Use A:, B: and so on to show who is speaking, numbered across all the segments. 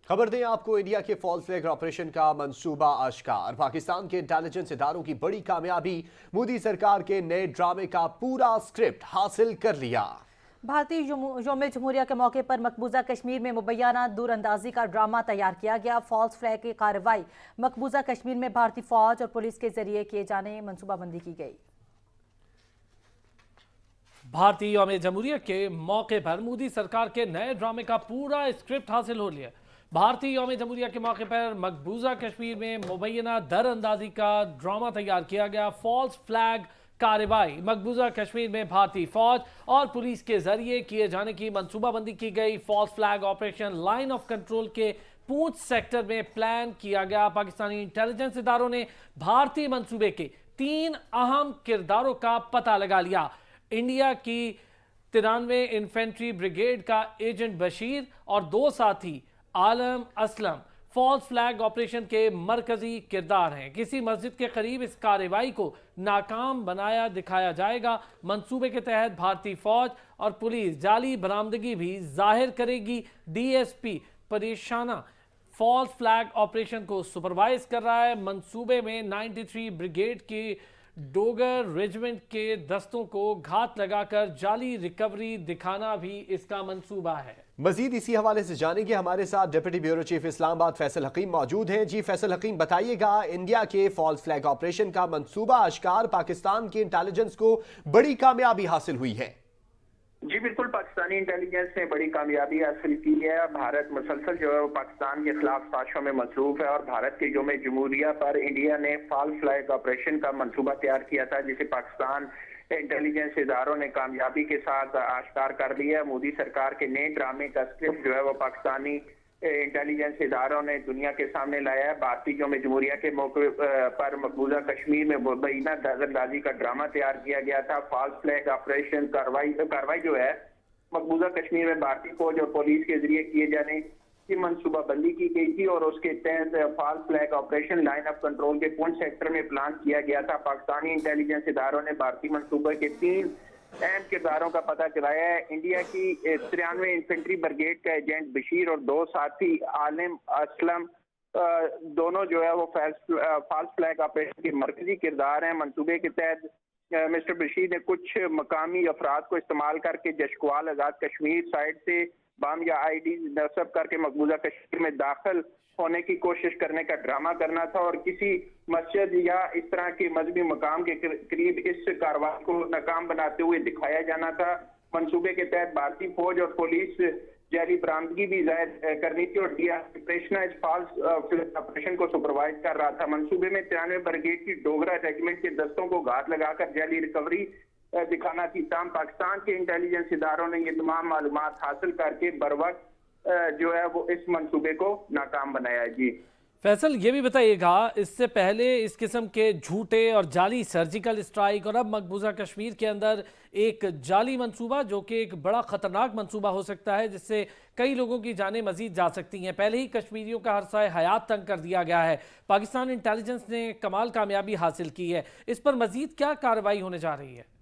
A: खबर दें आपको, इंडिया के फॉल्स फ्लैग ऑपरेशन का मंसूबा आश्कार। पाकिस्तान के इंटेलिजेंस इदारों की बड़ी कामयाबी, मोदी सरकार के नए ड्रामे का पूरा स्क्रिप्ट हासिल कर लिया।
B: भारतीय यौम जमहूरिया के मौके पर मकबूजा कश्मीर में मुबैना दूरंदाजी का ड्रामा तैयार किया गया। फॉल्स फ्लैग की कार्रवाई मकबूजा कश्मीर में भारतीय फौज और पुलिस के जरिए किए जाने मनसूबाबंदी की गई।
C: भारतीय यौम जमहूरिया के मौके पर मोदी सरकार के नए ड्रामे का पूरा स्क्रिप्ट हासिल हो लिया। भारतीय यौम जमहूरिया के मौके पर मकबूजा कश्मीर में मुबैना दर अंदाजी का ड्रामा तैयार किया गया। फॉल्स फ्लैग कार्रवाई मकबूजा कश्मीर में भारतीय फौज और पुलिस के जरिए किए जाने की मंसूबाबंदी की गई। False flag operation line of control के पूंछ सेक्टर में प्लान किया गया। पाकिस्तानी इंटेलिजेंस इदारों ने भारतीय मंसूबे के 3 अहम किरदारों का पता लगा लिया। इंडिया की 93 इन्फेंट्री ब्रिगेड का एजेंट बशीर और 2 साथी आलम असलम फॉल्स फ्लैग ऑपरेशन के मरकजी किरदार हैं। किसी मस्जिद के करीब इस कार्रवाई को नाकाम बनाया दिखाया जाएगा। मंसूबे के तहत भारतीय फौज और पुलिस जाली बरामदगी भी जाहिर करेगी। डीएसपी परेशाना फॉल्स फ्लैग ऑपरेशन को सुपरवाइज कर रहा है। मंसूबे में 93 ब्रिगेड की डोगर रेजिमेंट के दस्तों को घात लगाकर जाली रिकवरी दिखाना भी इसका मंसूबा है।
A: मजीद इसी हवाले से जानेंगे, हमारे साथ deputy bureau chief Islamabad Faisal Hakeem मौजूद हैं। जी फैसल हकीम, बताइएगा, इंडिया के फॉल्स फ्लैग ऑपरेशन का मंसूबा आश्कार, पाकिस्तान की इंटेलिजेंस को बड़ी कामयाबी हासिल हुई है।
D: जी बिल्कुल, पाकिस्तानी इंटेलिजेंस ने बड़ी कामयाबी हासिल की है। भारत मुसलसल जो है वो पाकिस्तान के खिलाफ साजिशों में मसरूफ है और भारत के यौम जमहूरिया पर इंडिया ने फॉल्स फ्लैग ऑपरेशन का मंसूबा तैयार किया था, जिसे पाकिस्तान इंटेलिजेंस इदारों ने कामयाबी के साथ आश्कार कर दिया है। मोदी सरकार के नए ड्रामे का स्क्रिप्ट जो है वो पाकिस्तानी इंटेलिजेंस इदारों ने दुनिया के सामने लाया है। भारतीय यौम जमहूरिया के मौके पर मकबूजा कश्मीर में मुबैना दरअंदाजी का ड्रामा तैयार किया गया था। फॉल्स फ्लैग ऑपरेशन कार्रवाई जो है मकबूजा कश्मीर में भारतीय फौज और पुलिस के जरिए किए जाने की मनसूबाबंदी की गई थी और उसके तहत false flag operation line of control के पुंछ सेक्टर में प्लान किया गया था। पाकिस्तानी इंटेलिजेंस इदारों ने भारतीय मनसूबे के 3 अहम किरदारों का पता चलाया है। इंडिया की 93 इन्फेंट्री ब्रिगेड का एजेंट बशीर और 2 साथी आलिम असलम दोनों जो है वो फॉल्स फ्लैग ऑपरेशन के मरकजी किरदार हैं। मंसूबे के तहत मिस्टर बशीर ने कुछ मकामी अफराद को इस्तेमाल करके जशकवाल आज़ाद कश्मीर साइड से बम या आईडी नस्ब करके मकबूजा कश्मीर में दाखिल होने की कोशिश करने का ड्रामा करना था और किसी मस्जिद या इस तरह के मजहबी मकाम के करीब इस कार्रवाई को नाकाम बनाते हुए दिखाया जाना था। मंसूबे के तहत भारतीय फौज और पुलिस जारी बरामदगी भी जाहिर करनी थी और ऑपरेशन इस फॉल्स ऑपरेशन को सुपरवाइज कर रहा था। मंसूबे में 93 ब्रिगेड की डोगरा रेजिमेंट के दस्तों को घात लगाकर जाली रिकवरी दिखाना थी। ताम पाकिस्तान के इंटेलिजेंस इदारों ने ये तमाम मालूमात हासिल करके बरवक्त जो है वो इस मंसूबे को नाकाम बनाया है। जी
C: फैसल, ये भी बताइएगा, इससे पहले इस किस्म के झूठे और जाली सर्जिकल स्ट्राइक और अब मकबूजा कश्मीर के अंदर एक जाली मंसूबा जो कि एक बड़ा ख़तरनाक मंसूबा हो सकता है, जिससे कई लोगों की जानें मजीद जा सकती हैं। पहले ही कश्मीरियों का हर्षाए हयात तंग कर दिया गया है। पाकिस्तान इंटेलिजेंस ने कमाल कामयाबी हासिल की है, इस पर मजीद क्या कार्रवाई होने जा रही है?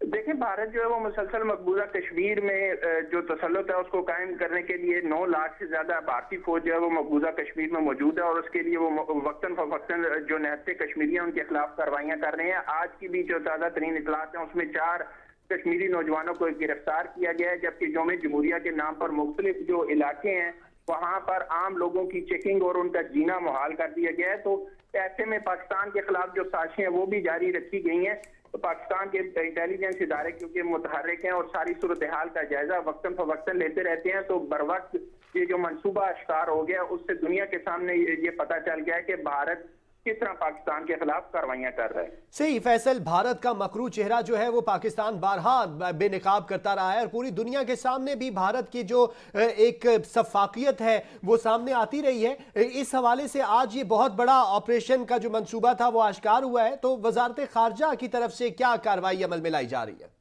D: देखिए, भारत जो है वो मुसलसल मकबूजा कश्मीर में जो तसल्लुत है उसको कायम करने के लिए 9 लाख से ज्यादा भारतीय फौज जो है वो मकबूजा कश्मीर में मौजूद है और उसके लिए वो वक्तन फवक्तन जो निहत्ते कश्मीरी हैं उनके खिलाफ कार्रवाइयां कर रहे हैं। आज की भी जो ताज़ा तरीन इतलात है उसमें 4 कश्मीरी नौजवानों को गिरफ्तार किया गया है, जबकि यौम जमहूरिया के नाम पर मुख्तलिफ जो इलाके हैं वहां पर आम लोगों की चेकिंग और उनका जीना मुहाल कर दिया गया है। तो ऐसे में पाकिस्तान के खिलाफ जो साजिशें हैं वो भी जारी रखी गई हैं। तो पाकिस्तान के इंटेलिजेंस इदारे क्योंकि मुतहर्रिक हैं और सारी सूरत हाल का जायजा वक्तन फवक्तन लेते रहते हैं, तो बर वक्त ये जो मंसूबा आश्कार हो गया उससे दुनिया के सामने ये पता चल गया है कि भारत किस तरह पाकिस्तान के खिलाफ कार्रवाइयां कर रहा है।
A: सही फैसल, भारत का मकरू चेहरा जो है वो पाकिस्तान बारहा बेनकाब करता रहा है और पूरी दुनिया के सामने भी भारत की जो एक सफाकियत है वो सामने आती रही है। इस हवाले से आज ये बहुत बड़ा ऑपरेशन का जो मंसूबा था वो आश्कार हुआ है, तो वजारत खारजा की तरफ से क्या कार्रवाई अमल में लाई जा रही है?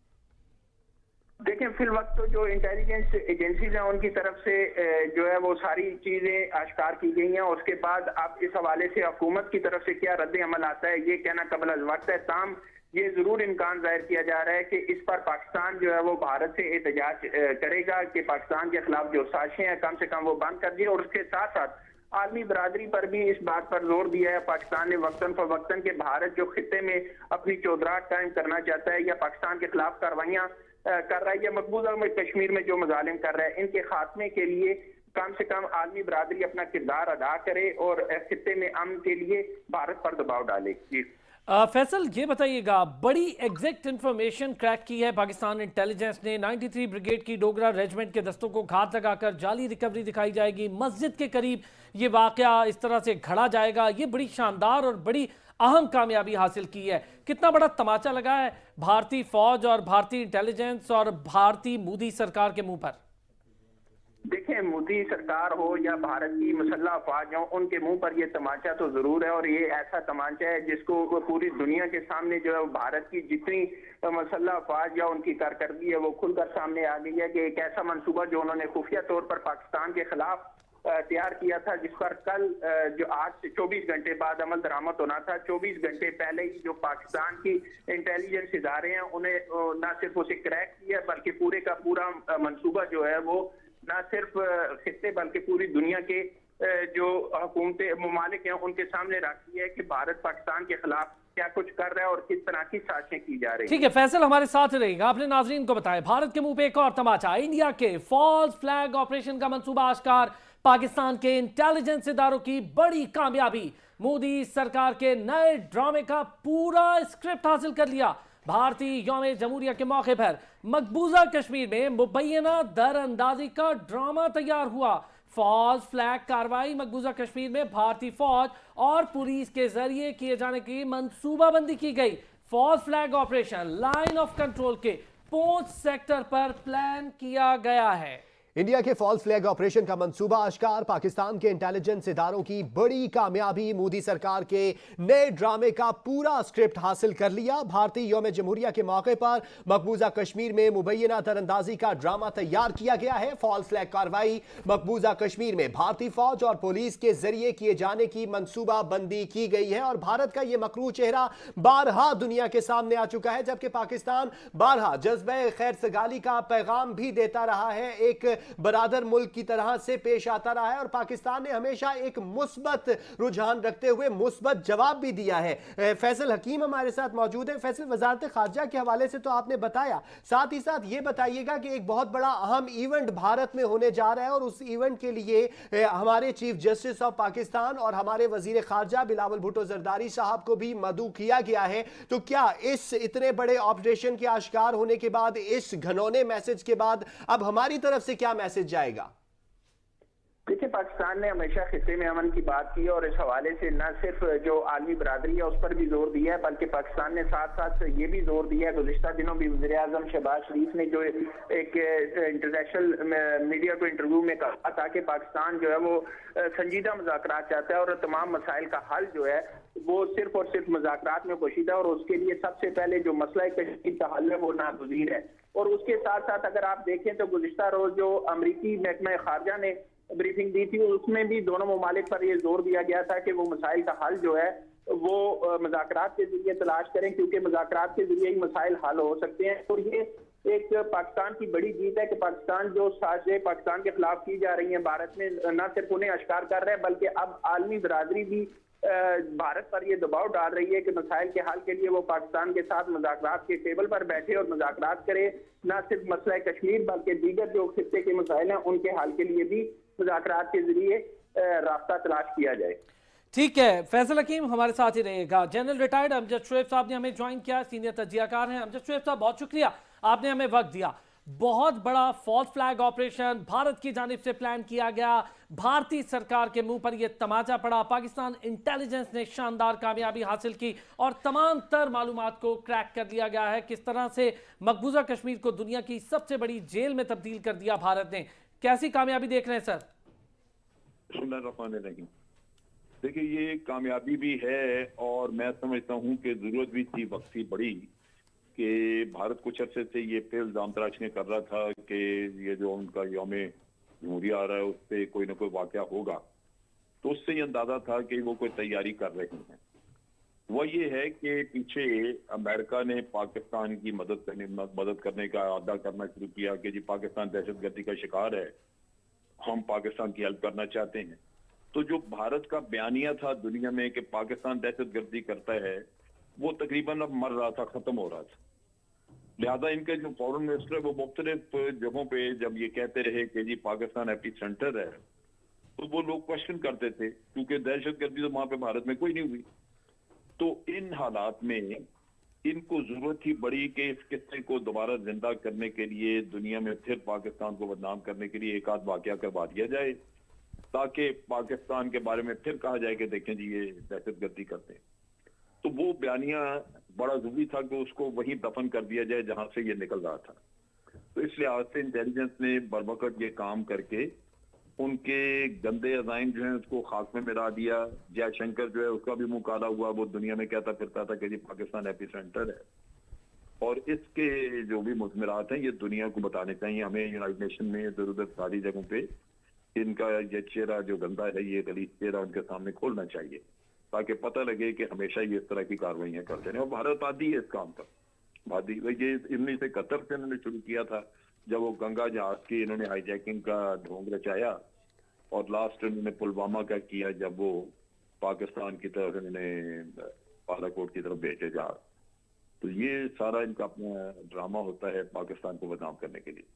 D: देखें, फिल वक्त तो जो इंटेलिजेंस एजेंसीज हैं उनकी तरफ से जो है वो सारी चीजें आश्कार की गई हैं। उसके बाद अब इस हवाले से हुकूमत की तरफ से क्या रद्द अमल आता है ये कहना कबल अज़ वक्त है। ताम یہ ضرور امکان ظاہر کیا جا رہا ہے کہ اس پر پاکستان جو ہے وہ بھارت سے احتجاج کرے گا کہ پاکستان کے خلاف جو سازشیں ہیں کم سے کم وہ بند کر دیں، اور اس کے ساتھ ساتھ عالمی برادری پر بھی اس بات پر زور دیا ہے پاکستان نے وقتاً فوقتاً کہ بھارت جو خطے میں اپنی چودراہٹ قائم کرنا چاہتا ہے یا پاکستان کے خلاف کارروائیاں کر رہا ہے یا مقبوضہ میں کشمیر میں جو مظالم کر رہا ہے، ان کے خاتمے کے لیے کم سے کم عالمی برادری اپنا کردار ادا کرے اور خطے میں امن کے لیے بھارت پر دباؤ ڈالے۔ جی
C: فیصل یہ بتائیے گا، بڑی ایگزیکٹ انفارمیشن کریک کی ہے پاکستان انٹیلیجنس نے، 93 بریگیڈ کی ڈوگرا ریجمنٹ کے دستوں کو گھات لگا کر جعلی ریکوری دکھائی جائے گی، مسجد کے قریب یہ واقعہ اس طرح سے گھڑا جائے گا، یہ بڑی شاندار اور بڑی اہم کامیابی حاصل کی ہے۔ کتنا بڑا تماچا لگا ہے بھارتی فوج اور بھارتی انٹیلیجنس اور بھارتی مودی سرکار کے منہ پر؟
D: دیکھیں، مودی سرکار ہو یا بھارت کی مسلح افواج ہوں، ان کے منہ پر یہ تمانچہ تو ضرور ہے، اور یہ ایسا تمانچہ ہے جس کو پوری دنیا کے سامنے جو ہے بھارت کی جتنی مسلح افواج یا ان کی کارکردگی ہے وہ کھل کر سامنے آ گئی ہے کہ ایک ایسا منصوبہ جو انہوں نے خفیہ طور پر پاکستان کے خلاف تیار کیا تھا، جس پر کل جو آج سے 24 گھنٹے بعد عمل درآمد ہونا تھا، 24 گھنٹے پہلے ہی جو پاکستان کی انٹیلیجنس ادارے ہیں انہیں نہ صرف اسے کریک کیا بلکہ پورے کا پورا منصوبہ جو ہے وہ نہ صرف خطے بلکہ پوری دنیا کے جو حکومتیں ممالک ہیں ان کے سامنے رکھتی ہے کہ بھارت پاکستان کے خلاف کیا کچھ کر رہا ہے اور کس طرح کی سازشیں کی جا رہی ہیں۔
C: ٹھیک ہے فیصل، ہمارے ساتھ رہے گا، اپنے ناظرین کو بتائیں بھارت کے منہ پہ ایک اور تماچا، انڈیا کے فالس فلیگ آپریشن کا منصوبہ آشکار، پاکستان کے انٹیلیجنس اداروں کی بڑی کامیابی، مودی سرکار کے نئے ڈرامے کا پورا اسکرپٹ حاصل کر لیا۔ بھارتی یوم جمہوریہ کے موقع پر مقبوضہ کشمیر میں مبینہ در اندازی کا ڈرامہ تیار ہوا۔ فالس فلیگ کاروائی مقبوضہ کشمیر میں بھارتی فوج اور پولیس کے ذریعے کیے جانے کی منصوبہ بندی کی گئی۔ False flag operation line of control کے پونچھ سیکٹر پر پلان کیا گیا ہے۔
A: انڈیا کے فالس فلیگ آپریشن کا منصوبہ آشکار، پاکستان کے انٹیلیجنس اداروں کی بڑی کامیابی، مودی سرکار کے نئے ڈرامے کا پورا اسکرپٹ حاصل کر لیا۔ بھارتی یوم جمہوریہ کے موقع پر مقبوضہ کشمیر میں مبینہ در اندازی کا ڈرامہ تیار کیا گیا ہے۔ فالس فلیگ کاروائی مقبوضہ کشمیر میں بھارتی فوج اور پولیس کے ذریعے کیے جانے کی منصوبہ بندی کی گئی ہے، اور بھارت کا یہ مکروہ چہرہ بارہا دنیا کے سامنے آ چکا ہے، جبکہ پاکستان بارہا جذبہ خیر سگالی کا پیغام بھی دیتا رہا ہے، ایک برادر ملک کی طرح سے پیش آتا رہا ہے، اور پاکستان نے ہمیشہ ایک مثبت رجحان رکھتے ہوئے مثبت جواب بھی دیا ہے۔ فیصل حکیم ہمارے ساتھ موجود ہے۔ فیصل، وزارت خارجہ کے حوالے سے تو آپ نے بتایا، ساتھ ہی ساتھ یہ بتائیے گا کہ ایک بہت بڑا اہم ایونٹ بھارت میں ہونے جا رہا ہے، اور اس ایونٹ کے لیے ہمارے چیف جسٹس آف پاکستان اور ہمارے وزیر خارجہ بلاول بھٹو زرداری صاحب کو بھی مدعو کیا گیا ہے، تو کیا اس اتنے بڑے آپریشن کے آشکار ہونے کے بعد، اس گھنونے میسج کے بعد اب ہماری طرف سے کیا میسج جائے گا؟
D: دیکھیں، پاکستان نے ہمیشہ خطے میں امن کی بات کی، اور اس حوالے سے نہ صرف جو عالمی برادری ہے اس پر بھی زور دیا ہے بلکہ پاکستان نے ساتھ ساتھ یہ بھی زور دیا ہے۔ گزشتہ دنوں بھی وزیر اعظم شہباز شریف نے جو ایک انٹرنیشنل میڈیا کو انٹرویو میں کہا تھا کہ پاکستان جو ہے وہ سنجیدہ مذاکرات چاہتا ہے، اور تمام مسائل کا حل جو ہے وہ صرف اور صرف مذاکرات میں پوشیدہ ہے، اور اس کے لیے سب سے پہلے جو مسئلہ کشمیر کا حل ہے وہ ناگزیر ہے۔ اور اس کے ساتھ ساتھ اگر آپ دیکھیں تو گزشتہ روز جو امریکی محکمہ خارجہ نے بریفنگ دی تھی، اس میں بھی دونوں ممالک پر یہ زور دیا گیا تھا کہ وہ مسائل کا حل جو ہے وہ مذاکرات کے ذریعے تلاش کریں، کیونکہ مذاکرات کے ذریعے ہی مسائل حل ہو سکتے ہیں۔ اور یہ ایک پاکستان کی بڑی جیت ہے کہ پاکستان جو سازشیں پاکستان کے خلاف کی جا رہی ہیں بھارت میں نہ صرف انہیں اشکار کر رہے ہیں بلکہ اب عالمی برادری بھی بھارت پر یہ دباؤ ڈال رہی ہے کہ مسائل کے حل کے لیے وہ پاکستان کے ساتھ مذاکرات کے ٹیبل پر بیٹھے اور مذاکرات کرے، نہ صرف مسئلہ کشمیر بلکہ دیگر جو خطے کے مسائل ہیں ان کے حل کے لیے بھی مذاکرات کے ذریعے راستہ تلاش کیا جائے۔
C: ٹھیک ہے فیصل حکیم ہمارے ساتھ ہی رہے گا۔ جنرل ریٹائرڈ امجد شعیب صاحب نے ہمیں جوائن کیا، سینئر تجزیہ کار ہیں۔ امجد شعیب صاحب بہت شکریہ، آپ نے ہمیں وقت دیا۔ بہت بڑا فالس فلیگ آپریشن بھارت کی جانب سے پلان کیا گیا، بھارتی سرکار کے منہ پر یہ تماچا پڑا، پاکستان انٹیلیجنس نے شاندار کامیابی حاصل کی اور تمام تر معلومات کو کریک کر لیا گیا ہے۔ کس طرح سے مقبوضہ کشمیر کو دنیا کی سب سے بڑی جیل میں تبدیل کر دیا بھارت نے، کیسی کامیابی دیکھ رہے ہیں سر؟
E: بسم اللہ الرحمن الرحیم۔ دیکھیں، یہ کامیابی بھی ہے اور میں سمجھتا ہوں کہ ضرورت بھی تھی وقتی بڑی، کہ بھارت کچھ عرصے سے یہ پہ الزام تراشنے کر رہا تھا کہ یہ جو ان کا یوم جمہوریہ آ رہا ہے اس پہ کوئی نہ کوئی واقعہ ہوگا، تو اس سے یہ اندازہ تھا کہ وہ کوئی تیاری کر رہے ہیں۔ वो ये है कि पीछे अमेरिका ने पाकिस्तान की मदद करने का अदा करना शुरू किया कि जी पाकिस्तान दहशतगर्दी का शिकार है, हम पाकिस्तान की हेल्प करना चाहते हैं। तो जो भारत का बयानिया था दुनिया में कि पाकिस्तान दहशतगर्दी करता है, वो तकरीबन अब मर रहा था, खत्म हो रहा था। लिहाजा इनके जो फॉरेन मिनिस्टर है वो मुख्तलिफ जगहों पे जब ये कहते रहे कि जी पाकिस्तान एपी सेंटर है, तो वो लोग क्वेश्चन करते थे, क्योंकि दहशतगर्दी तो वहां पे भारत में कोई नहीं हुई। तो इन हालात में इनको जरूरत ही बड़ी कि इस किस्से को दोबारा जिंदा करने के लिए दुनिया में फिर पाकिस्तान को बदनाम करने के लिए एक आध वाकया करवा दिया जाए, ताकि पाकिस्तान के बारे में फिर कहा जाए कि देखें जी ये दहशतगर्दी करते हैं। तो वो बयानिया बड़ा जरूरी था कि उसको वहीं दफन कर दिया जाए जहां से ये निकल रहा था। तो इस लिहाज से इंटेलिजेंस ने बरवकत ये काम करके उनके गंदे अजाइम जो है उसको खाक में मिला दिया। जयशंकर जो है उसका भी मुंह काला हुआ, वो दुनिया में कहता फिरता था कि जी पाकिस्तान एपी सेंटर है। और इसके जो भी मुजमरात हैं ये दुनिया को बताने चाहिए हमें, यूनाइटेड नेशन में इधर उधर सारी जगहों पे इनका ये चेहरा जो गंदा है, ये गलीज चेहरा उनके सामने खोलना चाहिए, ताकि पता लगे कि हमेशा ये इस तरह की कार्रवाइयां करते रहे। और भारत आदी है इस काम पर, आदी ये 1971 से इन्होंने शुरू किया था, जब वो गंगा जहाज की इन्होंने हाईजैकिंग का ढोंग रचाया, और लास्ट इन्होंने पुलवामा का किया जब वो पाकिस्तान की तरफ इन्होंने बालाकोट की तरफ भेजे जहाज। तो ये सारा इनका अपना ड्रामा होता है पाकिस्तान को बदनाम करने के लिए।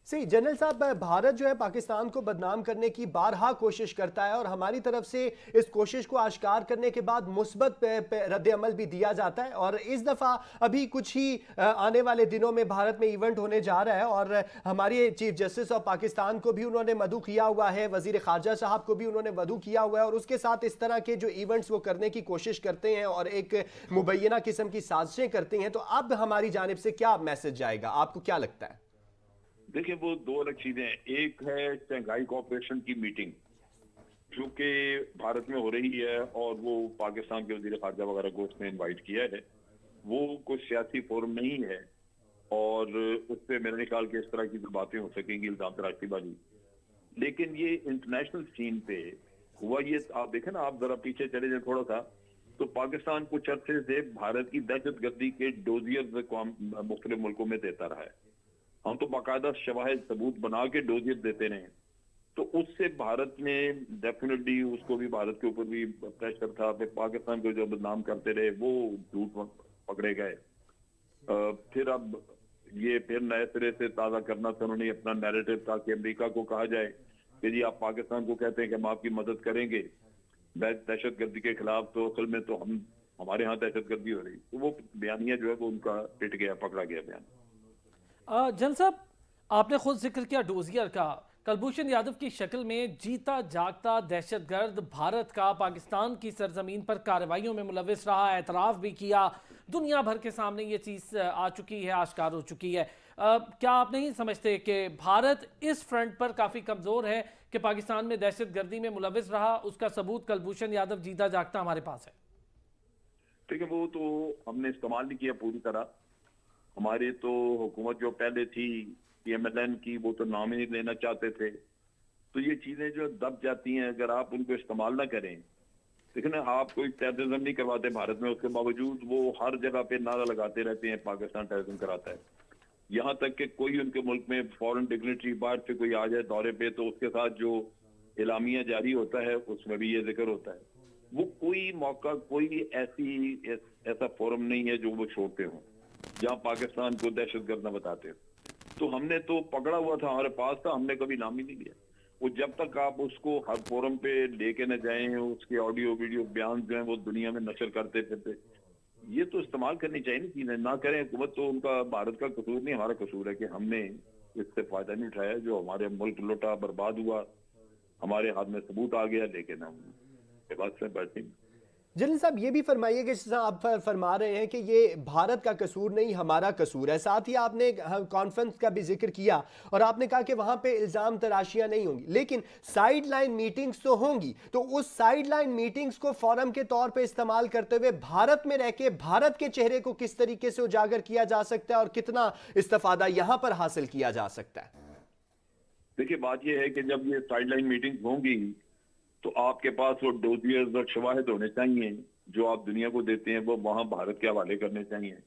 A: सही जनरल साहब, भारत जो है पाकिस्तान को बदनाम करने की बारहा कोशिश करता है और हमारी तरफ से इस कोशिश को आश्कार करने के बाद मुस्बत रद्द अमल भी दिया जाता है। और इस दफ़ा अभी कुछ ही आने वाले दिनों में भारत में इवेंट होने जा रहा है और हमारे चीफ जस्टिस ऑफ पाकिस्तान को भी उन्होंने मदऊ किया हुआ है, वजीर खारजा साहब को भी उन्होंने मदऊ किया हुआ है, और उसके साथ इस तरह के जो इवेंट्स वो करने की कोशिश करते हैं और एक मुबैना किस्म की साजिशें करते हैं। तो अब हमारी जानिब से क्या मैसेज जाएगा, आपको क्या लगता है?
E: देखिए वो दो अलग चीजें हैं। एक है शंघाई कोऑपरेशन की मीटिंग जो कि भारत में हो रही है, और वो पाकिस्तान के वजीर खारजा वगैरह को उसने इनवाइट किया है। वो कुछ सियासी फोरम नहीं है और उससे मेरे ख्याल के इस तरह की बातें हो सकेंगी इल्जाम तराशी वाली। लेकिन ये इंटरनेशनल सीन पे हुआ, ये आप देखें ना, आप जरा पीछे चले जाए थोड़ा सा, तो पाकिस्तान कुछ अरसे से भारत की दहशतगर्दी के डोजियर मुख्तलिफ मुल्कों में देता रहा है। हम तो बाकायदा शवाहिद सबूत बना के डोजियर देते रहे। तो उससे भारत ने डेफिनेटली उसको भी, भारत के ऊपर भी प्रेशर था, फिर पाकिस्तान को जो बदनाम करते रहे वो झूठ पकड़े गए। फिर अब ये फिर नए सिरे से ताज़ा करना था उन्होंने अपना नैरेटिव था कि अमेरिका को कहा जाए कि जी आप पाकिस्तान को कहते हैं कि हम आपकी मदद करेंगे दहशतगर्दी के खिलाफ, तो असल में तो हमारे यहाँ दहशतगर्दी हो रही। तो वो बयानिया जो है वो उनका पिट गया, पकड़ा गया बयान।
C: जनरल साहब, आपने खुद जिक्र किया डोजियर का। कुलभूषण यादव की शक्ल में जीता जागता दहशतगर्द भारत का पाकिस्तान की सरजमीन पर कार्रवाइयों में मुलविस रहा, एतराफ़ भी किया, दुनिया भर के सामने ये चीज़ आ चुकी है, आश्कार हो चुकी है। क्या आप नहीं समझते कि भारत इस फ्रंट पर काफ़ी कमज़ोर है कि पाकिस्तान में दहशतगर्दी में मुलविस रहा, उसका सबूत कुलभूषण यादव जीता जागता हमारे पास है?
E: ठीक है, वो तो हमने इस्तेमाल नहीं किया पूरी तरह। हमारे तो हुकूमत जो पहले थी PMLN की, वो तो नाम ही नहीं लेना चाहते थे। तो ये चीजें जो दब जाती हैं अगर आप उनको इस्तेमाल ना करें। देखिए ना, आप कोई टेररिज्म नहीं करवाते भारत में, उसके बावजूद वो हर जगह पे नारा लगाते रहते हैं पाकिस्तान टेररिज्म कराता है। यहाँ तक कि कोई उनके मुल्क में फॉरेन डिग्नेटरी बाहर से कोई आ जाए दौरे पे, तो उसके साथ जो इलामिया जारी होता है उसमें भी ये जिक्र होता है। वो कोई मौका, कोई ऐसा फोरम नहीं है जो वो छोड़ते हों जहाँ पाकिस्तान को दहशतगर्द न बताते हो। तो हमने तो पकड़ा हुआ था, हमारे पास था, हमने कभी नाम ही नहीं लिया। वो जब तक आप उसको हर फोरम पे लेके न जाएं, उसके ऑडियो वीडियो बयान जो है वो दुनिया में नशर करते फिरते, ये तो इस्तेमाल करनी चाहिए ना चीजें। ना करें हुकूमत, तो उनका, भारत का कसूर नहीं, हमारा कसूर है कि हमने इससे फायदा नहीं उठाया। जो हमारे मुल्क लुटा, बर्बाद हुआ, हमारे हाथ में सबूत आ गया, लेकिन हम के बाद से बैठे।
A: जनरल साहब, ये भी फरमाइए कि जैसा आप फरमा रहे हैं कि ये भारत का कसूर नहीं, हमारा कसूर है। साथ ही आपने कॉन्फ्रेंस का भी जिक्र किया और आपने कहा कि वहाँ पे इल्ज़ाम तराशियाँ नहीं होंगी, लेकिन साइड लाइन मीटिंग्स तो होंगी। तो उस साइड लाइन मीटिंग्स को फोरम के तौर पे इस्तेमाल करते हुए भारत में रह के भारत के चेहरे को किस तरीके से उजागर किया जा सकता है और कितना इस्तेफादा यहाँ पर हासिल किया जा सकता है?
E: देखिए, बात यह है कि जब ये साइड लाइन मीटिंग होंगी तो आपके पास वो डोजियर्स और शवाहिद होने चाहिए जो आप दुनिया को देते हैं वो वहां भारत के हवाले करने चाहिए।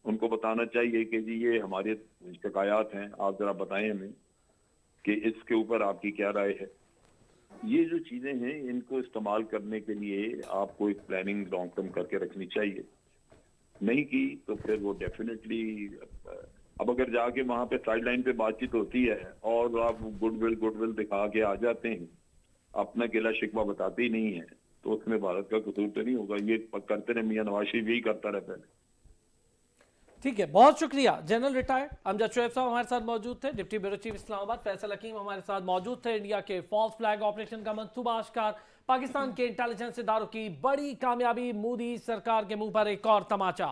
E: उनको बताना चाहिए कि जी ये हमारे शिकायत हैं, आप जरा बताएं हमें कि इसके ऊपर आपकी क्या राय है। ये जो चीजें हैं इनको इस्तेमाल करने के लिए आपको एक प्लानिंग लॉन्ग टर्म करके रखनी चाहिए। नहीं की तो फिर वो डेफिनेटली, अब अगर जाके वहां पे साइड लाइन पे बातचीत होती है और आप गुडविल दिखा के आ जाते हैं, अपना गिला शिकवा बताते ही नहीं है, तो उसमें भारत का कसूर तो नहीं होगा। ये करते रहे, मियां नवाज शरीफ यही करता रहे पहले।
C: ठीक है, बहुत शुक्रिया। जनरल रिटायर्ड अमजद शोएब साहब हमारे साथ मौजूद थे। Deputy bureau chief Islamabad Faisal Hakeem हमारे साथ मौजूद थे। इंडिया के फॉल्स फ्लैग ऑपरेशन का मंसूबा आश्कार, पाकिस्तान के इंटेलिजेंस इदारों की बड़ी कामयाबी, मोदी सरकार के मुंह पर एक और तमाचा।